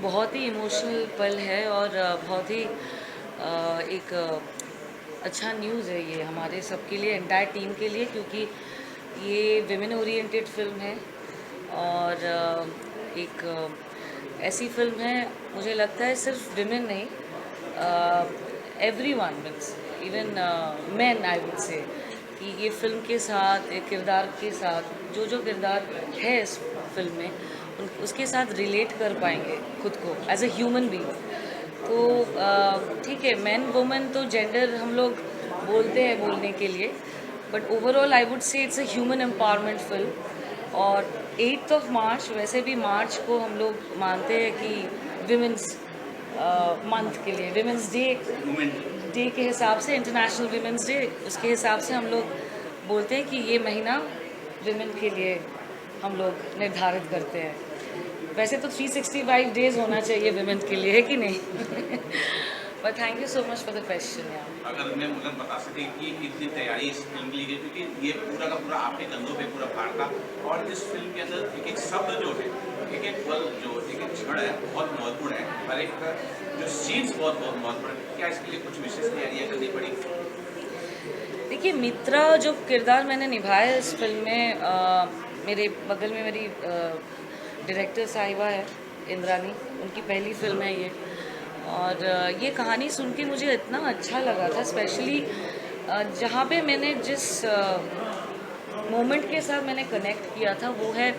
बहुत ही इमोशनल पल है और बहुत ही एक अच्छा न्यूज़ है ये हमारे सबके लिए, एंटायर टीम के लिए, क्योंकि ये विमेन ओरिएंटेड फिल्म है और एक ऐसी फिल्म है, मुझे लगता है सिर्फ विमेन नहीं, every one means even man I would say, कि ये फिल्म के साथ एक किरदार के साथ जो किरदार है इस फिल्म में उसके साथ रिलेट कर पाएंगे खुद को एज अ ह्यूमन बीइंग। तो ठीक है, मैन वुमेन तो जेंडर हम लोग बोलते हैं बोलने के लिए, but overall I would say it's a human empowerment film. और 8 मार्च, वैसे भी मार्च को हम लोग मानते हैं कि विमेंस मंथ के लिए, विमेंस डे के हिसाब से, इंटरनेशनल विमेंस डे, उसके हिसाब से हम लोग बोलते हैं कि ये महीना विमेन के लिए हम लोग निर्धारित करते हैं। वैसे तो 365 डेज होना चाहिए विमेन के लिए, है कि नहीं? But thank you so much for the question यार। अगर मैं मतलब बता सके कि इतनी तैयारी इस फिल्म के लिए, क्योंकि ये पूरा का पूरा आपके कंधों पे पूरा भार था, और इस फिल्म के अंदर एक एक शब्द जो है, एक एक पल जो एक एक क्षण है, बहुत महत्वपूर्ण है, और एक जो सीन्स बहुत बहुत महत्वपूर्ण है। क्या इसके लिए कुछ विशेष तैयारियाँ करनी पड़ी? देखिए, मित्रा जो किरदार मैंने निभाया इस फिल्म में, मेरे बगल में मेरी डायरेक्टर साहिबा है, इंद्रानी, उनकी पहली फिल्म है ये। और ये कहानी सुन के मुझे इतना अच्छा लगा था, स्पेशली जहाँ पे मैंने जिस मोमेंट के साथ मैंने कनेक्ट किया था वो है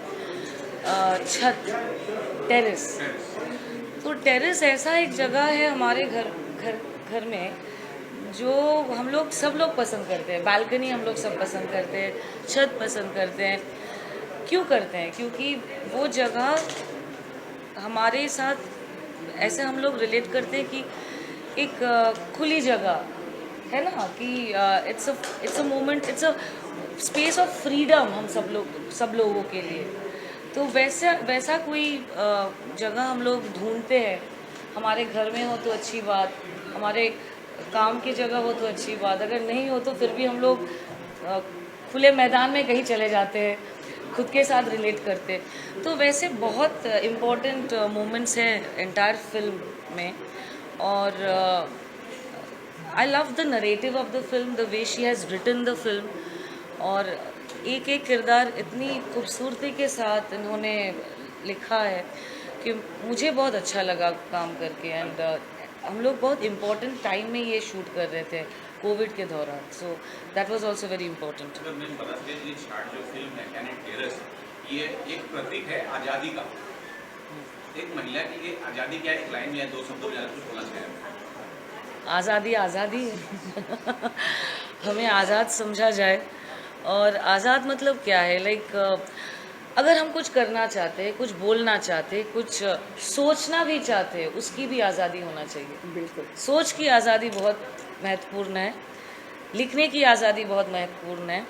छत, टेरेस। तो टेरेस ऐसा एक जगह है हमारे घर घर घर में जो हम लोग सब लोग पसंद करते हैं। बालकनी हम लोग सब पसंद करते हैं, छत पसंद करते हैं। क्यों करते हैं? क्योंकि वो जगह हमारे साथ ऐसे हम लोग रिलेट करते हैं कि एक खुली जगह है ना, कि it's a moment, it's a space of freedom हम सब लोगों के लिए। तो वैसा वैसा कोई जगह हम लोग ढूंढते हैं। हमारे घर में हो तो अच्छी बात, हमारे काम की जगह हो तो अच्छी बात, अगर नहीं हो तो फिर भी हम लोग अ, खुले मैदान में कहीं चले जाते हैं, खुद के साथ रिलेट करते। तो वैसे बहुत इम्पोर्टेंट मोमेंट्स हैं एंटायर फिल्म में। और I love the narrative of the film, the way she has written the film. और एक एक किरदार इतनी खूबसूरती के साथ इन्होंने लिखा है कि मुझे बहुत अच्छा लगा काम करके। एंड हम लोग बहुत इम्पोर्टेंट टाइम में ये शूट कर रहे थे, कोविड के दौरान, so that was also very important. अगर मैं बता सके, ये शार्ट जो फिल्म है कैनेट टेरस, ये एक प्रतीक है आज़ादी का। एक महिला के लिए आज़ादी क्या है? एक लाइन या दो शब्दों में ज़्यादा कुछ बोलना चाहें? आज़ादी आज़ादी हमें आज़ाद समझा जाए। और आज़ाद मतलब क्या है? लाइक अगर हम कुछ करना चाहते हैं, कुछ बोलना चाहते हैं, कुछ सोचना भी चाहते हैं, उसकी भी आज़ादी होना चाहिए। बिल्कुल। सोच की आज़ादी बहुत महत्वपूर्ण है, लिखने की आज़ादी बहुत महत्वपूर्ण है,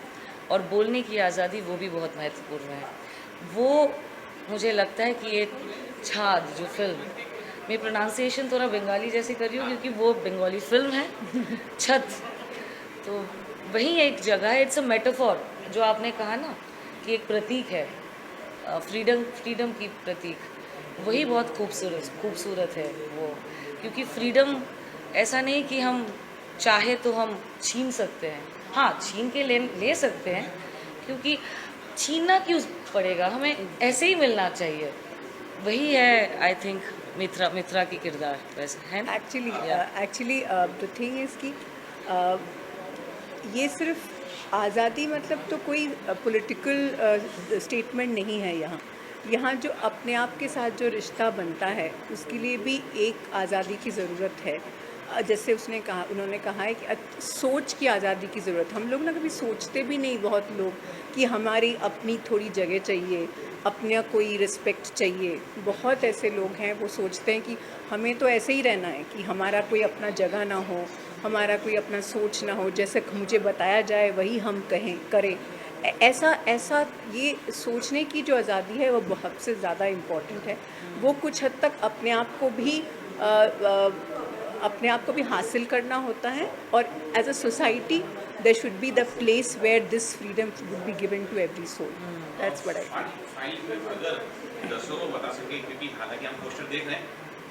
और बोलने की आज़ादी वो भी बहुत महत्वपूर्ण है। वो मुझे लगता है कि ये छाद जो फिल्म मैं प्रोनाउंसिएशन थोड़ा बंगाली जैसे कर रही हूँ क्योंकि वो बंगाली फिल्म है, छत, तो वही एक जगह है। इट्स अ मेटाफॉर, जो आपने कहा ना कि एक प्रतीक है, फ्रीडम की प्रतीक, वही बहुत खूबसूरत है वो। क्योंकि फ्रीडम ऐसा नहीं कि हम चाहे तो हम छीन सकते हैं। हाँ, छीन के ले सकते हैं, क्योंकि छीनना क्यों पड़ेगा, हमें ऐसे ही मिलना चाहिए। वही है आई थिंक मित्रा की किरदार वैसे है ना। एक्चुअली द थिंग इज़ कि ये सिर्फ आज़ादी मतलब तो कोई पॉलिटिकल स्टेटमेंट नहीं है। यहाँ जो अपने आप के साथ जो रिश्ता बनता है उसके लिए भी एक आज़ादी की ज़रूरत है। जैसे उन्होंने कहा है कि सोच की आज़ादी की ज़रूरत। हम लोग ना कभी सोचते भी नहीं, बहुत लोग, कि हमारी अपनी थोड़ी जगह चाहिए, अपना कोई रिस्पेक्ट चाहिए। बहुत ऐसे लोग हैं वो सोचते हैं कि हमें तो ऐसे ही रहना है, कि हमारा कोई अपना जगह ना हो, हमारा कोई अपना सोच ना हो, जैसे मुझे बताया जाए वही हम करें। ऐसा ये सोचने की जो आज़ादी है वो बहुत से ज़्यादा इम्पॉर्टेंट है। वो कुछ हद तक अपने आप को भी हासिल करना होता है, और as a society there should be the place where this freedom would be given to every soul. That's what I think. File में अगर दर्शकों को बता सके, क्योंकि हालांकि हम पोस्टर देख रहे हैं,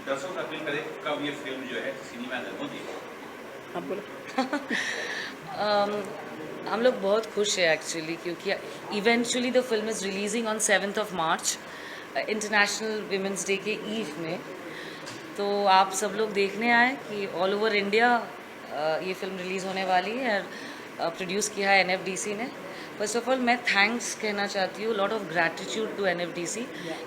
दर्शकों का अपील करें कब ये फिल्म जो है सिनेमा घर में देखें। आप बोलो। हम लोग बहुत खुश हैं एक्चुअली, क्योंकि eventually the film is releasing on 7th of March, international women's day के ईव में। तो आप सब लोग देखने आए कि ऑल ओवर इंडिया ये फिल्म रिलीज़ होने वाली है, और प्रोड्यूस किया है NFDC ने। फर्स्ट ऑफ ऑल मैं थैंक्स कहना चाहती हूँ, lot of gratitude to NFDC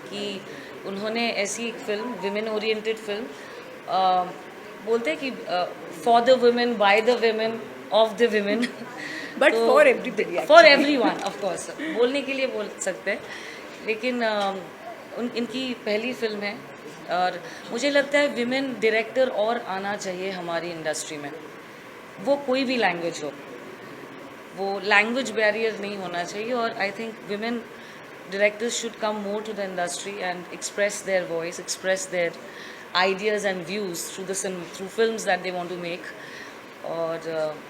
कि उन्होंने ऐसी एक फिल्म, विमेन ओरिएंटेड फिल्म, बोलते हैं कि for the women, by the women, of the women, But for everybody, for actually. Everyone of course, बोलने के लिए बोल सकते हैं, लेकिन इनकी पहली फिल्म है और मुझे लगता है विमेन डायरेक्टर और आना चाहिए हमारी इंडस्ट्री में, वो कोई भी लैंग्वेज हो, वो लैंग्वेज बैरियर नहीं होना चाहिए। और I think women directors should come more to the industry and express their voice, express their ideas and views through films that they want to make. और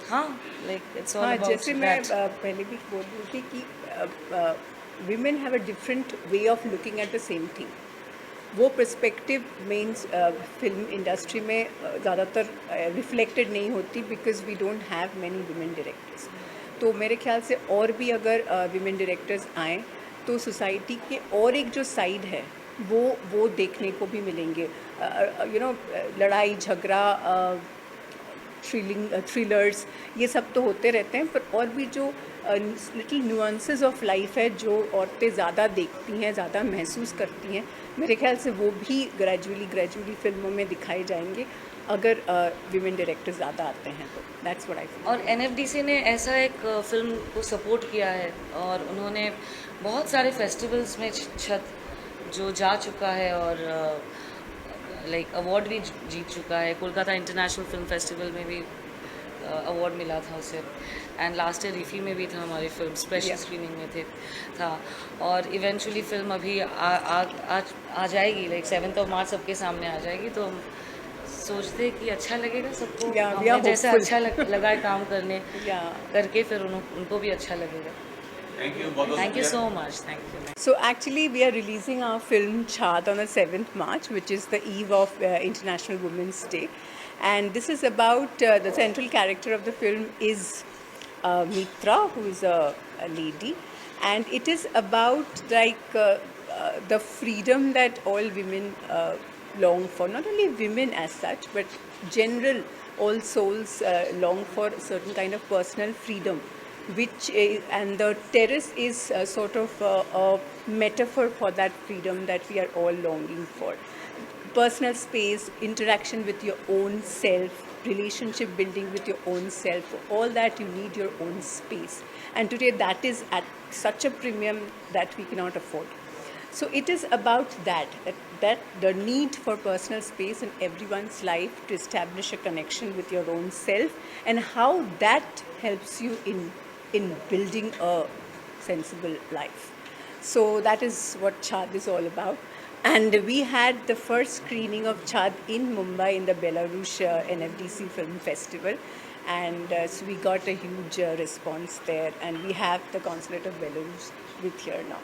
हाँ, like it's all हाँ, about जैसे मैं that. पहले भी बोल रही थी कि women have a different way of looking at the same thing. वो पर्सपेक्टिव मेंस फिल्म इंडस्ट्री में ज़्यादातर रिफ्लेक्टेड नहीं होती, because we don't have many women directors. तो मेरे ख्याल से और भी अगर विमेन डायरेक्टर्स आएँ तो सोसाइटी के और एक जो साइड है वो देखने को भी मिलेंगे। लड़ाई झगड़ा, थ्रिलर्स, ये सब तो होते रहते हैं, पर और भी जो लिटिल नुआंसेस ऑफ लाइफ है जो औरतें ज़्यादा देखती हैं, ज़्यादा महसूस करती हैं, मेरे ख्याल से वो भी ग्रेजुअली फिल्मों में दिखाए जाएंगे अगर विमेन डायरेक्टर ज़्यादा आते हैं तो। That's what I feel. और NFDC ने ऐसा एक फिल्म को सपोर्ट किया है और उन्होंने बहुत सारे फेस्टिवल्स में छत जो जा चुका है और लाइक अवार्ड भी जीत चुका है। कोलकाता इंटरनेशनल फिल्म फेस्टिवल में भी अवार्ड मिला था उसे, एंड लास्ट ईयर रिफी में भी था, हमारी फिल्म स्पेशल स्क्रीनिंग में था। और इवेंचुअली फिल्म अभी आ जाएगी, लाइक 7th of March सबके सामने आ जाएगी। तो हम सोचते हैं कि अच्छा लगेगा सबको, हमें जैसा अच्छा लगा है काम करके, फिर उनको भी अच्छा लगेगा। थैंक यू, बहुत बहुत Thank you शुक्रिया। so much. Thank you. So actually, we are releasing our film Chhaad on the 7th March, which is the eve of International Women's Day, and this is about the central character of the film is Mitra, who is a lady, and it is about like the freedom that all women long for. Not only women as such, but general all souls long for a certain kind of personal freedom, which and the terrace is sort of a metaphor for that freedom that we are all longing for. Personal space, interaction with your own self, relationship building with your own self, all that you need your own space, and today that is at such a premium that we cannot afford. So it is about that the need for personal space in everyone's life to establish a connection with your own self, and how that helps you in building a sensible life. So that is what Chhaad is all about. And we had the first screening of Chhaad in Mumbai in the Belarus NFDC Film Festival, and so we got a huge response there, and we have the consulate of Belarus with here now.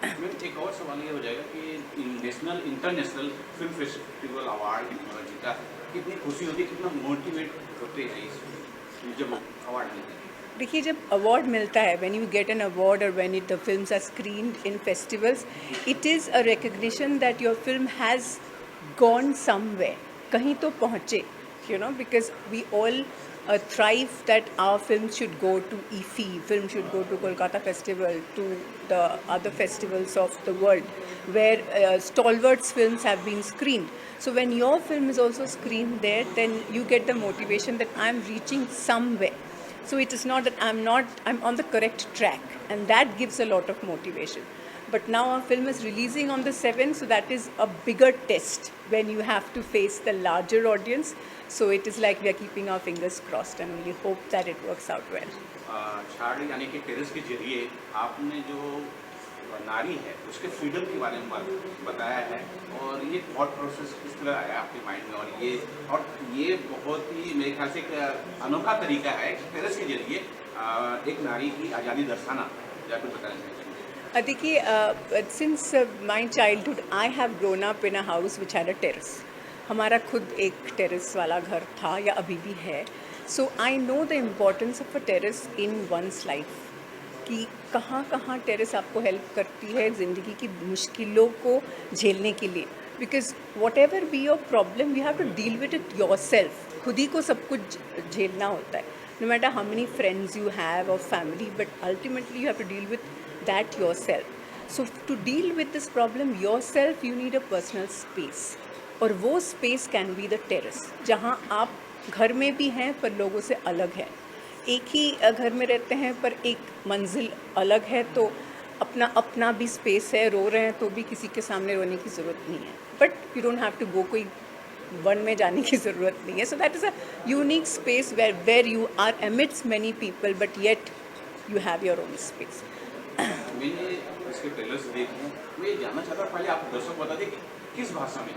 Ma'am एक और सवाल ये हो जाएगा कि national international film festival award जीता, कितनी खुशी होती है, कितना मोटिवेट होते हैं इस जब अवार्ड मिलता है? देखिए, जब अवार्ड मिलता है, when you get an award और when the films are screened in festivals, it is a recognition that your film has gone somewhere, कहीं तो पहुँचे, because we all thrive that our films should go to IFFI, film should go to Kolkata Festival, to the other festivals of the world where stalwarts films have been screened. So when your film is also screened there, then you get the motivation that I'm reaching somewhere. So it is not that I'm on the correct track, and that gives a lot of motivation. But now our film is releasing on the 7th, so that is a bigger test when you have to face the larger audience. So it is like we are keeping our fingers crossed, and we hope that it works out well. छाड़ यानी कि terrace के जरिए आपने जो नारी है उसके फ्रीडम के बारे में बताया है, और ये थॉट प्रोसेस किस तरह आया आपके माइंड में, और ये बहुत ही मेरे ख्याल से एक अनोखा तरीका है टेरेस के जरिए एक नारी की आज़ादी दर्शाना, या कुछ बताना चाहिए? देखिए, since my childhood, I have grown up in a house which had a terrace. हमारा खुद एक टेरेस वाला घर था या अभी भी है. So I know the importance of a terrace in one's life, कि कहाँ कहाँ टेरेस आपको हेल्प करती है ज़िंदगी की मुश्किलों को झेलने के लिए. Because whatever be your problem you have to deal with it yourself. खुद ही को सब कुछ झेलना होता है, no matter how many friends you have or family, but ultimately you have to deal with that yourself. So to deal with this problem yourself you need a personal space, और वो space can be the terrace, जहाँ आप घर में भी हैं पर लोगों से अलग हैं. एक ही घर में रहते हैं पर एक मंजिल अलग है, तो अपना अपना भी स्पेस है. रो रहे हैं तो भी किसी के सामने रोने की ज़रूरत नहीं है, but you don't have to go कोई वन में जाने की ज़रूरत नहीं है. So that is a unique space where you are amidst many people but yet you have your own space. मैंने इसके ट्रेलर्स देखे हैं. मैं ये जानना चाहता हूँ, पहले आप दर्शक बता दें कि किस भाषा में.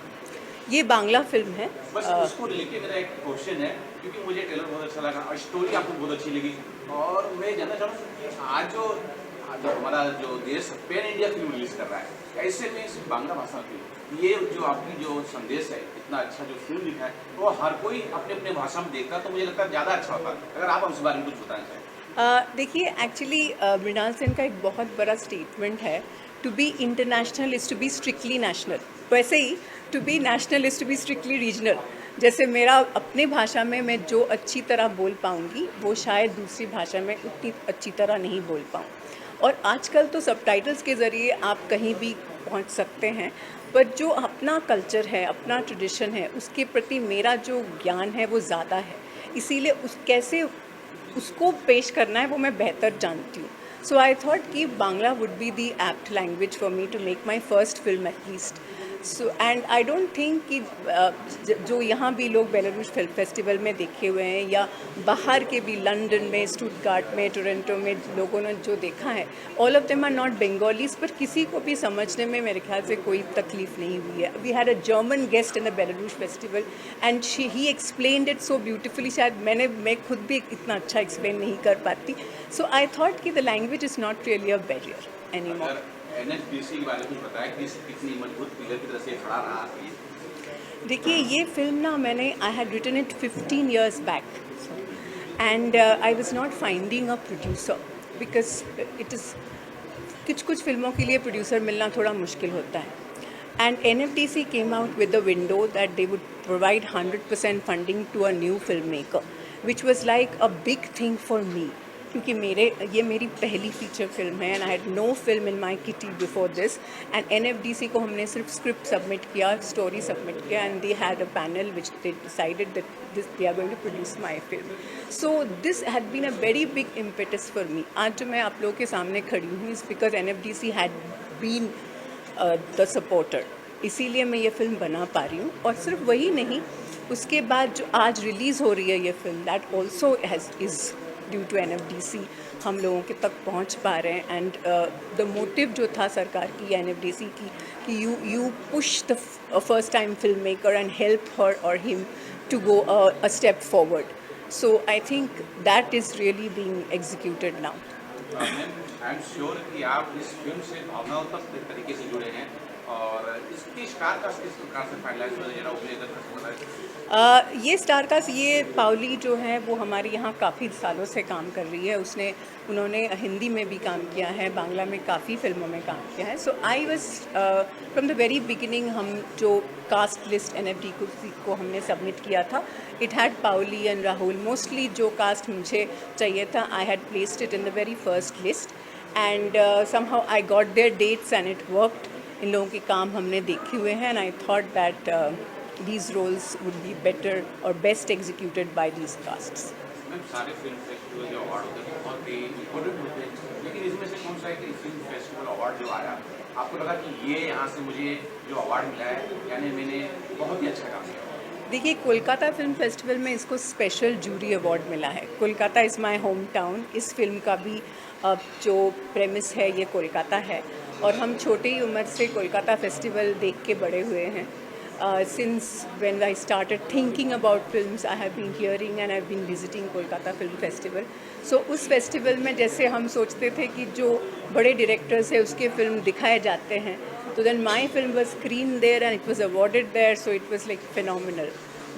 ये बांग्ला फिल्म है. बस उसको लेके मेरा एक क्वेश्चन है, क्योंकि मुझे ट्रेलर बहुत अच्छा लगा और स्टोरी आपको बहुत अच्छी लगी. और मैं जानना चाहता हूँ कि आज जो हमारा जो देश पैन इंडिया फिल्म रिलीज कर रहा है, ऐसे में सिर्फ बांग्ला भाषा में ये जो आपकी जो संदेश है, इतना अच्छा जो फिल्म लिखा है, तो हर कोई अपने अपने भाषा में देखता, तो मुझे लगता है ज़्यादा अच्छा होता. अगर आप उस बारे में कुछ बताना चाहें. देखिए, एक्चुअली मृणाल सेन का एक बहुत बड़ा स्टेटमेंट है, to be international is to be strictly national. वैसे ही to be national is to be strictly regional. जैसे मेरा अपने भाषा में मैं जो अच्छी तरह बोल पाऊँगी वो शायद दूसरी भाषा में उतनी अच्छी तरह नहीं बोल पाऊँ. और आजकल तो सबटाइटल्स के ज़रिए आप कहीं भी पहुंच सकते हैं, पर जो अपना कल्चर है, अपना ट्रेडिशन है, उसके प्रति मेरा जो ज्ञान है वो ज़्यादा है. इसीलिए उस कैसे उसको पेश करना है वो मैं बेहतर जानती हूँ. सो आई थॉट कि Bangla would be the apt language for me to make my first film at least. So and I don't think कि जो यहाँ भी लोग बेलारूस फिल्म फेस्टिवल में देखे हुए हैं या बाहर के भी लंदन में, स्टुटगार्ट में, टोरंटो में लोगों ने जो देखा है, all of them are not Bengalis. पर किसी को भी समझने में मेरे ख्याल से कोई तकलीफ नहीं हुई है. We had a German guest in the Belarus festival and he explained it so beautifully. शायद मैं खुद भी इतना अच्छा एक्सप्लेन नहीं कर पाती. सो आई थॉट कि the language is not really a barrier any more. NHBC के बारे में कुछ बताया कि कितनी मजबूत पिलर की तरह से खड़ा रहा आपके लिए. देखिए, ये फिल्म ना मैंने I had written it 15 years back and I was not finding a producer because it is कुछ फिल्मों के लिए प्रोड्यूसर मिलना थोड़ा मुश्किल होता है. And NFDC came out with the window that they would provide 100% funding to a new film maker, which was like a big thing for me, क्योंकि ये मेरी पहली फीचर फिल्म है and I had no film in my kitty before this. And NFDC को हमने सिर्फ script submit किया, story submit किया, and they had a panel which they decided that this they are going to produce my film. So this had been a very big impetus for me. आज जो मैं आप लोगों के सामने खड़ी हूँ is because NFDC had been the supporter. इसीलिए मैं ये फिल्म बना पा रही हूँ. और सिर्फ वही नहीं, उसके बाद जो आज रिलीज़ हो रही है ये film, that also is due to NFDC. हम लोगों के तक पहुंच पा रहे हैं. एंड द मोटिव जो था सरकार की, NFDC की, कि you push the first time film maker and help her or him to go a step forward. So I think that is really being executed now. I am sure कि आप इस film से भावनाओं तक तरीके से जुड़े हैं और इसकी स्टार कास्ट किस प्रकार से फाइनलाइज हो रही है. ये स्टार कास्ट, ये पाउली जो है वो हमारे यहाँ काफ़ी सालों से काम कर रही है. उन्होंने हिंदी में भी काम किया है, बांग्ला में काफ़ी फिल्मों में काम किया है. So I was from the very beginning, हम जो कास्ट लिस्ट NFDC को हमने सबमिट किया था, it had Paoli and Rahul. Mostly जो कास्ट मुझे चाहिए था, I had placed it in the very first list and somehow I got their dates and it worked. इन लोगों के काम हमने देखे हुए हैं and I thought that these roles would be better or best executed by these casts. Ma'am, सारे film festival जो अवार्ड होते हैं बहुत ही इम्पोर्टेंट होते हैं, लेकिन इसमें से कौन सा एक फिल्म फेस्टिवल अवार्ड जो आया, आपको लगा कि ये यहाँ से मुझे जो अवार्ड मिला है, यानी मैंने बहुत ही अच्छा काम किया? देखिए, कोलकाता फिल्म फेस्टिवल में इसको स्पेशल जूरी अवार्ड मिला है. Kolkata is my home town. इस फिल्म का भी जो प्रेमिस है ये कोलकाता है और हम छोटी ही उम्र से कोलकाता फेस्टिवल देख के बड़े हुए हैं. Since when I started thinking about films, I have been hearing and I've been visiting Kolkata Film Festival. So उस फेस्टिवल में जैसे हम सोचते थे कि जो बड़े डायरेक्टर्स हैं उसके फिल्म दिखाए जाते हैं, So then my film was screened there and it was awarded there, so it was like phenomenal.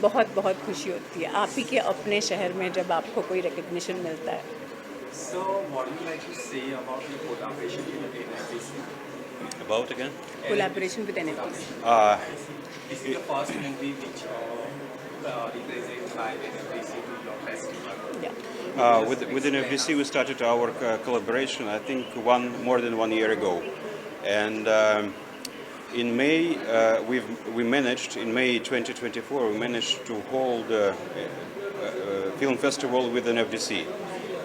बहुत बहुत खुशी होती है आप ही के अपने शहर में जब आपको कोई recognition मिलता है. So, what would you like to say about the collaboration with NFDC? About again? Collaboration with NFDC. This is the first movie which represents by NFDC to your festival. Yeah. With NFDC, we started our collaboration, I think, more than 1 year ago. And in May, we managed, in May 2024, we managed to hold a film festival with NFDC.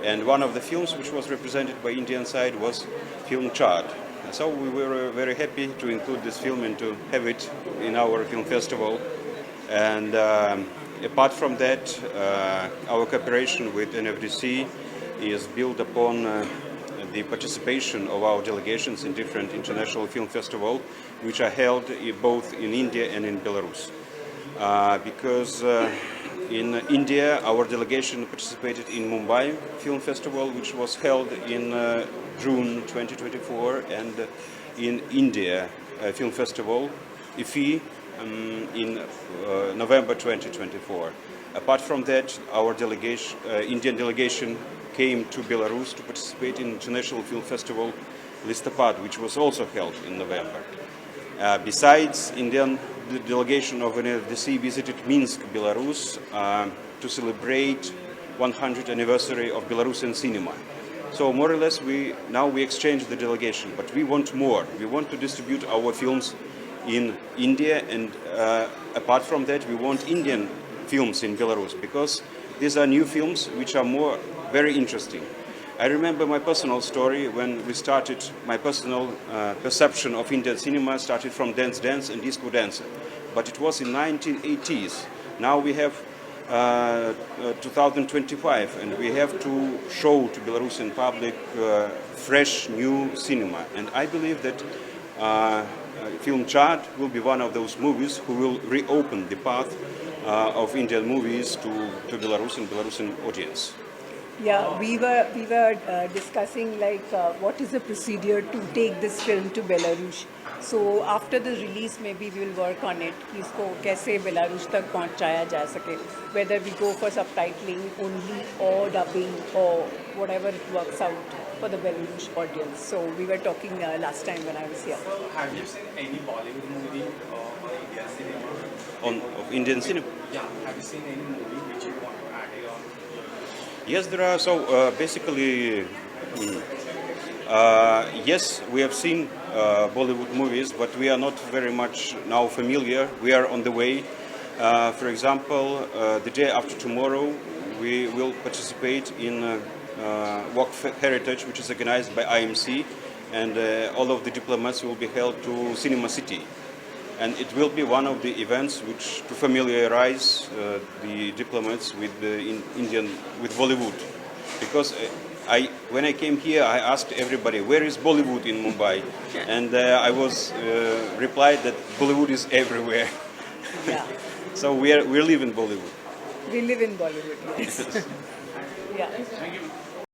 And one of the films which was represented by Indian side was film Chad. So we were very happy to include this film and to have it in our film festival. And apart from that, our cooperation with NFDC is built upon the participation of our delegations in different international film festivals, which are held both in India and in Belarus. Because in India, our delegation participated in Mumbai Film Festival, which was held in June 2024, and in India Film Festival, IFFI, in November 2024. Apart from that, our delegation, Indian delegation came to Belarus to participate in International Film Festival Listopad, which was also held in November. Besides, the delegation of NFDC visited Minsk, Belarus, to celebrate 100th anniversary of Belarusian cinema. So more or less, now we exchange the delegation, but we want more. We want to distribute our films in India, and apart from that, we want Indian films in Belarus, because these are new films which are very interesting. I remember my personal story when we started. My personal perception of Indian cinema started from dance and disco dance, but it was in 1980s. Now we have 2025, and we have to show to Belarusian public fresh new cinema. And I believe that film Chad will be one of those movies who will reopen the path of Indian movies to Belarus and Belarusian audience. Yeah, we were discussing like what is the procedure to take this film to Belarus. So after the release, maybe we will work on it. कि इसको कैसे Belarus तक पहुंचाया जा सके. Whether we go for subtitling only or dubbing or whatever it works out for the Belarus audience. So we were talking last time when I was here. So, have you seen any Bollywood movie on Indian cinema? Of Indian cinema? Yeah, have you seen any movie which you want to add on? Yes, there are. So basically, yes, we have seen Bollywood movies, but we are not very much now familiar. We are on the way. For example, the day after tomorrow, we will participate in Walk Heritage, which is organized by IMC, and all of the diplomats will be held to Cinema City. And it will be one of the events which to familiarize the diplomats with with Bollywood, because when I came here, I asked everybody, where is Bollywood in Mumbai? And I was replied that Bollywood is everywhere. Yeah, So we live in Bollywood. we live in Bollywood. Yes. Yeah. Thank you.